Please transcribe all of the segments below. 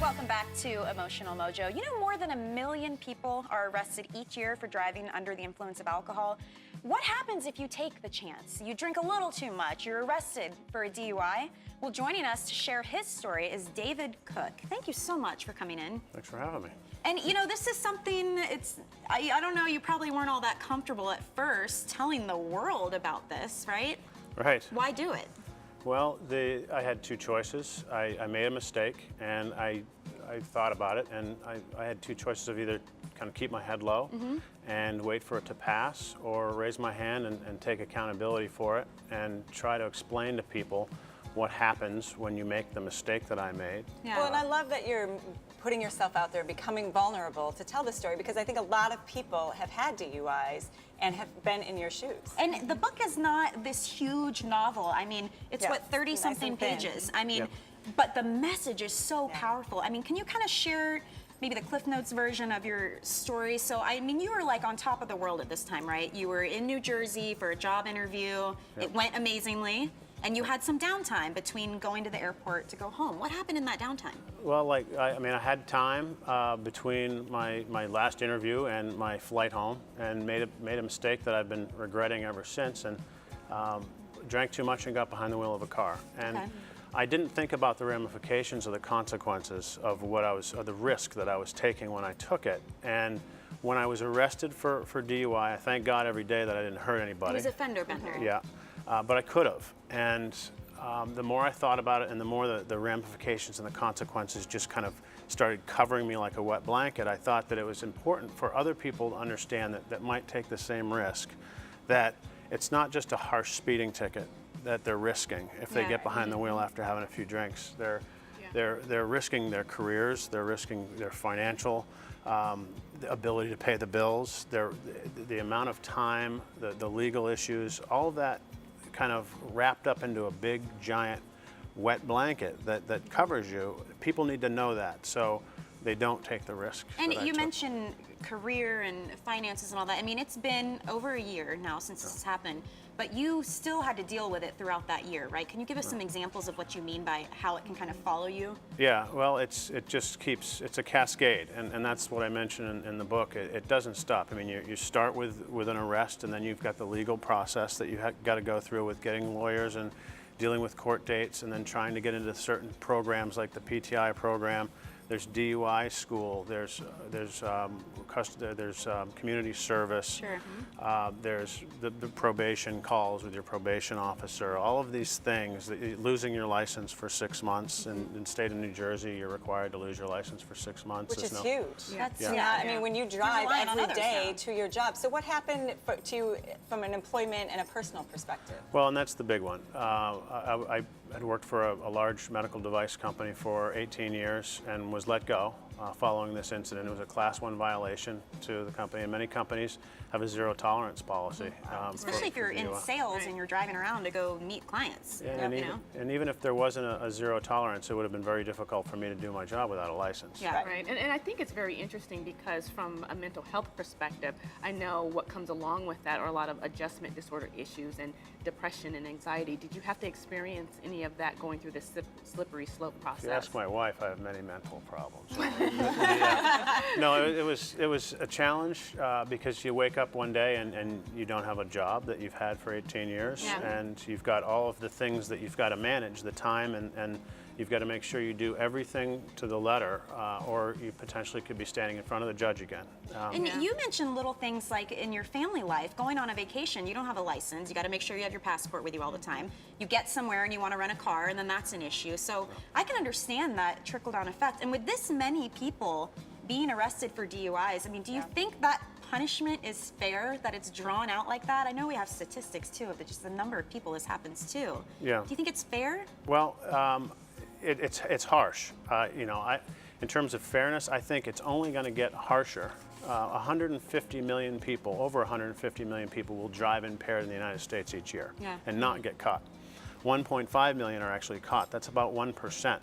Welcome back to Emotional Mojo. You know, more than 1 million people are arrested each year for driving under the influence of alcohol. What happens if you take the chance? You drink a little too much, you're arrested for a DUI? Well, joining us to share his story is David Koch. Thank you so much for coming in. Thanks for having me. And you know, this is something, I don't know, you probably weren't all that comfortable at first telling the world about this, right? Right. Why do it? Well, I had two choices. I made a mistake, and I thought about it, and I had two choices of either kind of keep my head low and wait for it to pass, or raise my hand and take accountability for it and try to explain to people what happens when you make the mistake that I made. Yeah. Well, and I love that you're putting yourself out there, becoming vulnerable to tell the story, because I think a lot of people have had DUIs and have been in your shoes. And the book is not this huge novel. I mean, it's what, 30-something pages. I mean, but the message is so powerful. I mean, can you kind of share maybe the Cliff Notes version of your story? So, I mean, you were like on top of the world at this time, right? You were in New Jersey for a job interview. It went amazingly. And you had some downtime between going to the airport to go home. What happened in that downtime? Well, I mean, I had time between my last interview and my flight home, and made a mistake that I've been regretting ever since, and drank too much and got behind the wheel of a car. And I didn't think about the ramifications or the consequences of of the risk that I was taking when I took it. And when I was arrested for DUI, I thank God every day that I didn't hurt anybody. It was a fender bender. Yeah. But I could have, and the more I thought about it and the more the ramifications and the consequences just kind of started covering me like a wet blanket, I thought that it was important for other people to understand that might take the same risk, that it's not just a harsh speeding ticket that they're risking if they get behind the wheel after having a few drinks. They're risking their careers, they're risking their financial the ability to pay the bills, the amount of time, the legal issues, all of that kind of wrapped up into a big, giant, wet blanket that covers you. People need to know that, so they don't take the risk. And you mentioned career and finances and all that. I mean, it's been over a year now since this has happened, but you still had to deal with it throughout that year, right? Can you give us some examples of what you mean by how it can kind of follow you? Yeah, well, it's a cascade, and that's what I mentioned in the book. It doesn't stop. I mean, you start with an arrest, and then you've got the legal process that you got to go through with getting lawyers and dealing with court dates, and then trying to get into certain programs like the PTI program. There's DUI school. There's community service. There's the probation calls with your probation officer. All of these things. Losing your license for 6 months. In the state of New Jersey, you're required to lose your license for 6 months. Which is huge. That's I mean, when you drive every day to your job. So what happened to you from an employment and a personal perspective? Well, and that's the big one. I had worked for a large medical device company for 18 years and was let go following this incident. It was a Class 1 violation to the company, and many companies have a zero tolerance policy. Especially if you're in sales and you're driving around to go meet clients. And even if there wasn't a zero tolerance, it would have been very difficult for me to do my job without a license. Yeah, right. And I think it's very interesting because from a mental health perspective, I know what comes along with that are a lot of adjustment disorder issues and depression and anxiety. Did you have to experience any of that going through this slippery slope process? If you ask my wife, I have many mental problems. No, it was a challenge because you wake up one day and you don't have a job that you've had for 18 years, and you've got all of the things that you've got to manage, the time, and you've got to make sure you do everything to the letter, or you potentially could be standing in front of the judge again. And you mentioned little things like in your family life, going on a vacation, you don't have a license, you got to make sure you have your passport with you all the time. You get somewhere and you want to rent a car, and then that's an issue. So I can understand that trickle-down effect. And with this many people being arrested for DUIs, I mean, do you think that punishment is fair, that it's drawn out like that? I know we have statistics too of just the number of people this happens to. Yeah. Do you think it's fair? Well, it's harsh. In terms of fairness, I think it's only going to get harsher. 150 million people, over 150 million people will drive impaired in the United States each year and not get caught. 1.5 million are actually caught. That's about 1%.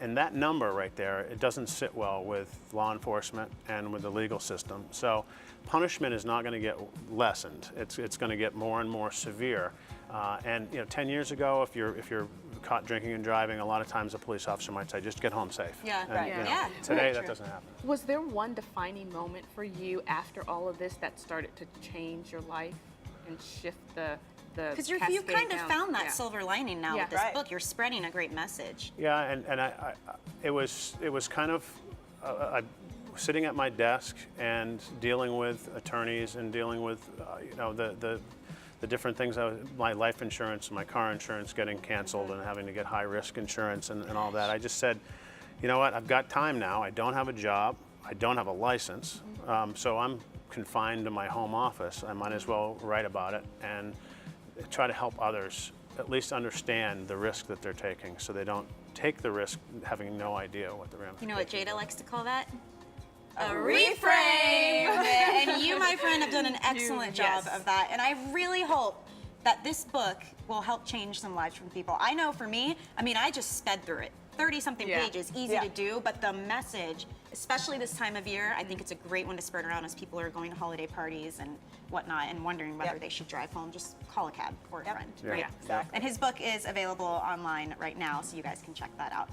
And that number right there, it doesn't sit well with law enforcement and with the legal system. So punishment is not going to get lessened. It's going to get more and more severe. And 10 years ago, if you're caught drinking and driving, a lot of times a police officer might say, just get home safe. Yeah. And, Right. you know, Yeah. today Very that true. doesn't happen. Was there one defining moment for you after all of this that started to change your life and shift the Because you've cascade kind of down? found that Yeah. silver lining now Yeah. with this Right. book. You're spreading a great message. Yeah, and it was kind of sitting at my desk and dealing with attorneys and dealing with you know, the different things. My life insurance, my car insurance getting canceled and having to get high risk insurance and all that. I just said, you know what? I've got time now. I don't have a job. I don't have a license, so I'm confined to my home office. I might as well write about it and try to help others at least understand the risk that they're taking, so they don't take the risk having no idea what the ramifications. You know what Jada likes to call that? A reframe. And you, my friend, have done an excellent job yes. of that. And I really hope that this book will help change some lives from people. I know for me, I mean, I just sped through it. 30-something Yeah. pages, easy Yeah. to do, but the message, especially this time of year, I think it's a great one to spread around as people are going to holiday parties and whatnot and wondering whether Yep. they should drive home. Just call a cab or a Yep. friend. Yeah. Right? Yeah. Exactly. And his book is available online right now, so you guys can check that out.